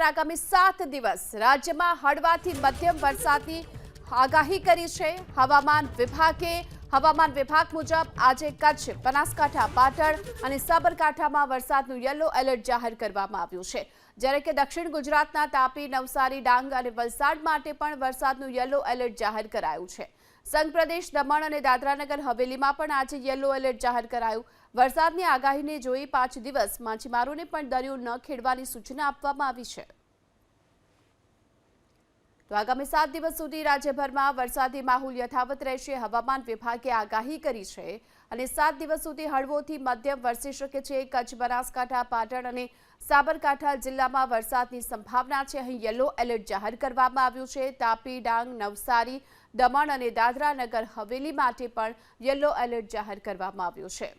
આગામી 7 દિવસ રાજ્યમાં હળવાથી મધ્યમ વરસાદની આગાહી કરી છે હવામાન વિભાગ મુજબ આજે કચ્છ, બનાસકાંઠા, પાટણ અને સાબરકાંઠામાં વરસાદનું યલો એલર્ટ જાહેર કરવામાં આવ્યું છે, જ્યારે કે દક્ષિણ ગુજરાતના તાપી, નવસારી, ડાંગ અને વલસાડ માટે પણ વરસાદનું યલો એલર્ટ જાહેર કરાયું છે। સંઘ પ્રદેશ દમણ અને દાદરાનગર હવેલીમાં પણ આજે યલો એલર્ટ જાહેર કરાયું। વરસાદની આગાહીને જોઈ 5 દિવસ માછીમારોને પણ દરિયો ન ખેડવાની સૂચના આપવામાં આવી છે। તો આગામી 7 દિવસ સુધી રાજ્યભરમાં વરસાદી માહોલ યથાવત રહેશે। હવામાન વિભાગે આગાહી કરી છે અને 7 દિવસ સુધી હળવોથી મધ્યમ વરસી શકે છે। કચ્છ, બનાસકાંઠા, પાટણ અને સાબરકાંઠા જિલ્લામાં વરસાદની સંભાવના છે। અહીં યલો એલર્ટ જાહેર કરવામાં આવ્યું છે। તાપી, ડાંગ, નવસારી, દમણ અને દાદરા નગર હવેલી માટે પણ યલો એલર્ટ જાહેર કરવામાં આવ્યું છે।